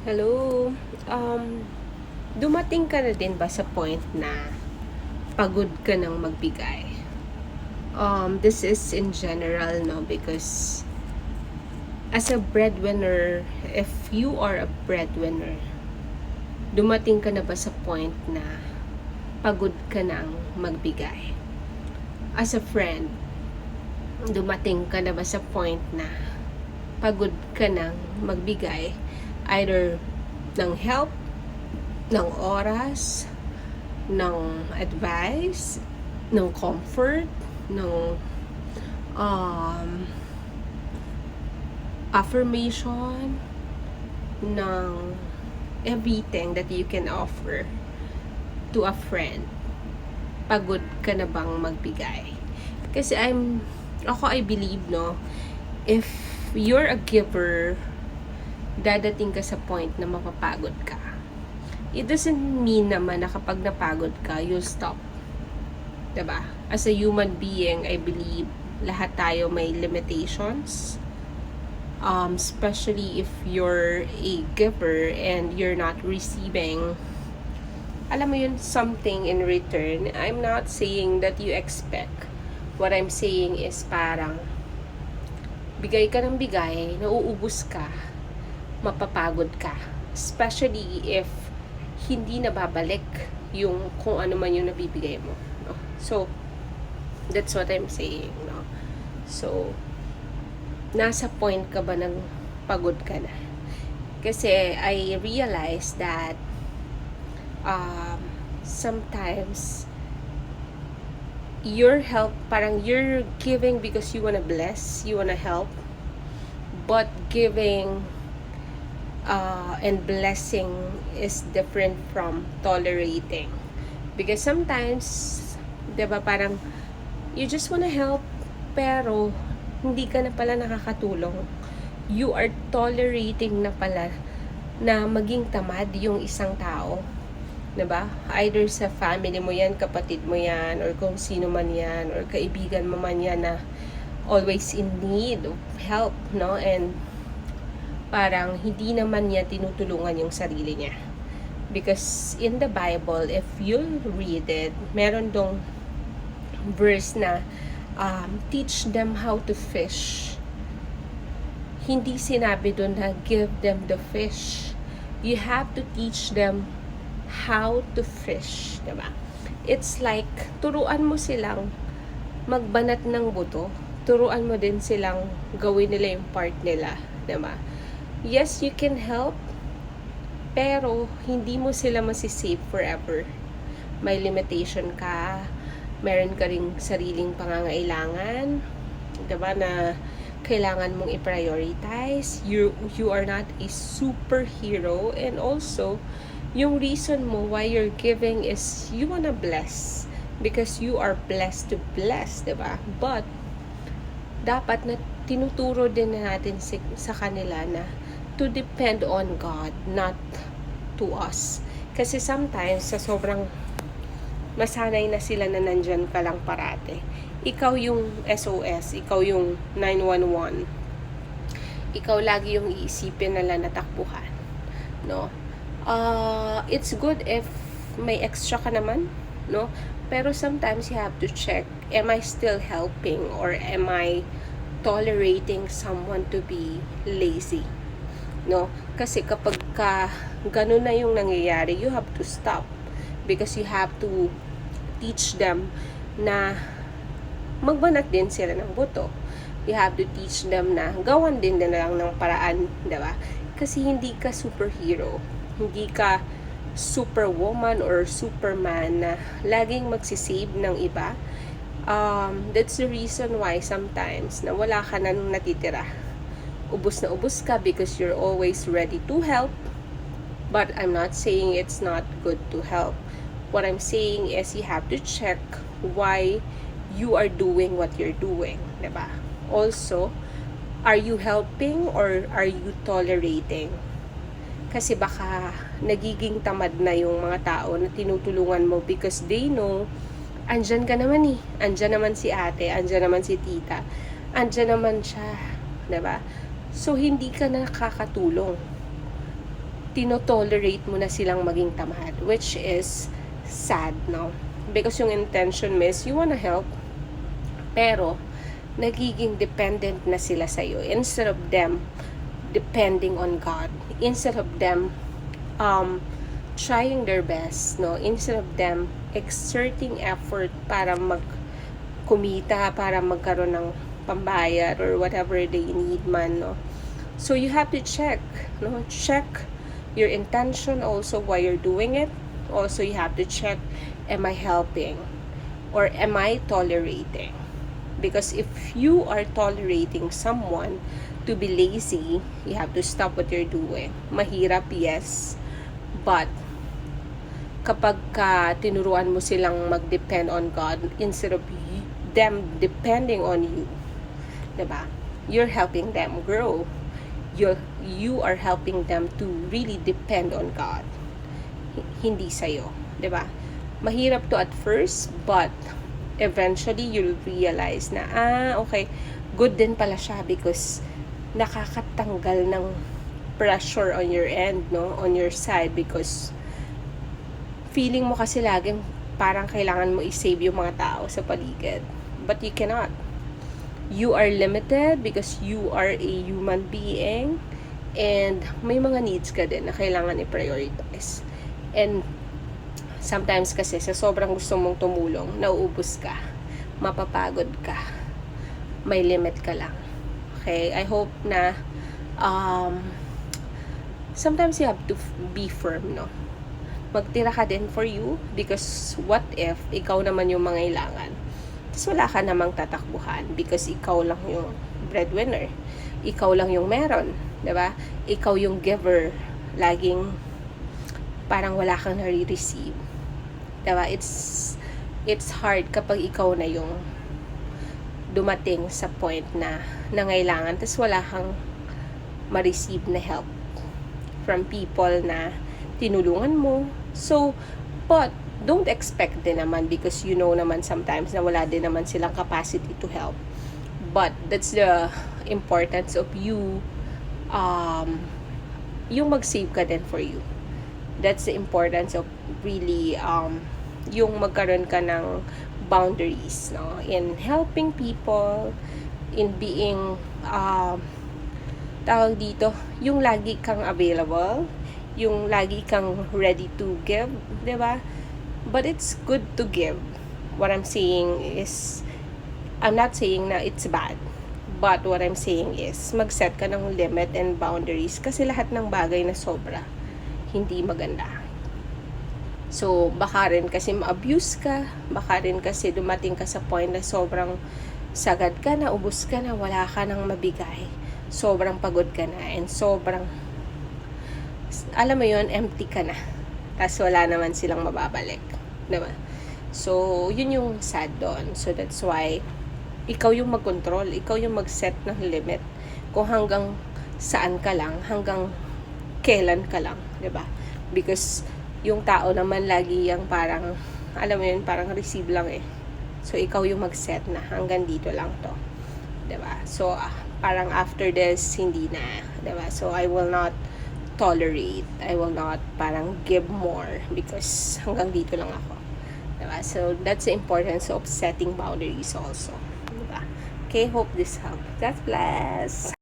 Hello. Um, Dumating ka na din ba sa point na pagod ka ng magbigay? This is in general, no? Because as a breadwinner, if you are a breadwinner, dumating ka na ba sa point na pagod ka ng magbigay? As a friend, dumating ka na ba sa point na pagod ka ng magbigay? Either ng help, ng oras, ng advice, ng comfort, ng affirmation, ng everything that you can offer to a friend. Pagod ka na bang magbigay? Kasi I believe, no, if you're a giver, dadating ka sa point na mapapagod ka. It doesn't mean naman na kapag napagod ka, you'll stop. Diba? As a human being, I believe lahat tayo may limitations. Especially if you're a giver and you're not receiving, alam mo yun, something in return. I'm not saying that you expect. What I'm saying is parang bigay ka ng bigay, nauubos ka, mapapagod ka. Especially if hindi nababalik yung kung ano man yung nabibigay mo. No? So, that's what I'm saying. No? So, nasa point ka ba ng pagod ka na? Kasi I realize that sometimes your help, parang you're giving because you wanna bless, you wanna help, but giving and blessing is different from tolerating. Because sometimes, diba, parang you just wanna help, pero hindi ka na pala nakakatulong. You are tolerating na pala na maging tamad yung isang tao. Diba? Either sa family mo yan, kapatid mo yan, or kung sino man yan, or kaibigan mo man yan na always in need of help, no? And parang hindi naman niya tinutulungan yung sarili niya. Because in the Bible, if you'll read it, meron dong verse na teach them how to fish. Hindi sinabi doon na give them the fish. You have to teach them how to fish. Diba? It's like, turuan mo silang magbanat ng buto. Turuan mo din silang gawin nila yung part nila. Diba? Yes, you can help, pero hindi mo sila masisave forever. May limitation ka, meron ka ring sariling pangangailangan, diba, na kailangan mong i-prioritize. You are not a superhero, and also, yung reason mo why you're giving is you wanna bless. Because you are blessed to bless, diba? But, dapat na tinuturo din natin sa kanila na to depend on God, not to us. Kasi sometimes, sa sobrang masanay na sila na nandyan ka lang parate, ikaw yung SOS, ikaw yung 911, ikaw lagi yung iisipin nila na takbuhan. No? It's good if may extra ka naman, no? Pero sometimes you have to check, am I still helping or am I tolerating someone to be lazy? No? Kasi kapag ganun na yung nangyayari, you have to stop. Because you have to teach them na magbanat din sila ng buto. You have to teach them na gawan din nila lang ng paraan, diba? Kasi hindi ka superhero. Hindi ka superwoman or superman na laging magsisave ng iba. That's the reason why sometimes na wala ka na natitira. Ubus na ubus ka because you're always ready to help. But I'm not saying it's not good to help. What I'm saying is you have to check why you are doing what you're doing, diba? Also, are you helping or are you tolerating? Kasi baka nagiging tamad na yung mga tao na tinutulungan mo because they know andyan ka naman andyan naman si ate, andyan naman si tita, andyan naman siya, diba? So, hindi ka nakakatulong. tinotolerate mo na silang maging tamad, which is sad, no? Because yung intention mo is you wanna help, pero nagiging dependent na sila sa'yo instead of them depending on God, instead of them trying their best, no? Instead of them exerting effort para kumita, para magkaroon ng pambayad or whatever they need man, no? So you have to check, no? Check your intention also why you're doing it. Also, you have to check, am I helping or am I tolerating? Because if you are tolerating someone to be lazy, you have to stop what you're doing. Mahirap, yes, but kapag tinuruan mo silang mag-depend on God instead of them depending on you, diba? You're helping them grow. You are helping them to really depend on God, hindi sa'yo, diba? Mahirap to at first, but eventually you'll realize na okay, good din pala siya because nakakatanggal ng pressure on your end, no, on your side, because feeling mo kasi laging parang kailangan mo i-save yung mga tao sa paligid, but you cannot. You are limited because you are a human being and may mga needs ka din na kailangan i-prioritize. And sometimes kasi sa sobrang gusto mong tumulong, nauubos ka, mapapagod ka, may limit ka lang. Okay, I hope na sometimes you have to be firm, no? Magtira ka din for you, because what if ikaw naman yung mangailangan? Tapos wala ka namang tatakbuhan because ikaw lang yung breadwinner. Ikaw lang yung meron, 'di ba? Ikaw yung giver. Laging parang wala kang nare-receive. 'Di ba? It's hard kapag ikaw na yung dumating sa point na nangailangan tapos wala kang ma-receive na help from people na tinulungan mo. So, but don't expect din naman because you know naman sometimes na wala din naman silang capacity to help. But that's the importance of you yung mag-save ka din for you. That's the importance of really yung magkaroon ka ng boundaries, no, in helping people, in being tawag dito, yung lagi kang available, yung lagi kang ready to give, 'di ba? But it's good to give. What I'm saying is, I'm not saying na it's bad. But what I'm saying is, mag-set ka ng limit and boundaries kasi lahat ng bagay na sobra, hindi maganda. So, baka rin kasi ma-abuse ka, baka rin kasi dumating ka sa point na sobrang sagad ka na, ubos ka na, wala ka nang mabigay. Sobrang pagod ka na, and sobrang, alam mo yun, empty ka na. Tapos wala naman silang mababalik. Diba? So, yun yung sad doon. So, that's why, ikaw yung mag-control. Ikaw yung mag-set ng limit. Kung hanggang saan ka lang, hanggang kailan ka lang. Diba? Because, yung tao naman lagi yung parang, alam mo yun, parang receive lang eh. So, ikaw yung mag-set na hanggang dito lang to. Diba? So, parang after this, hindi na. Diba? So, I will not tolerate. I will not parang give more because hanggang dito lang ako. Diba? So, that's the importance of setting boundaries also. Diba? Okay, hope this helped. God bless!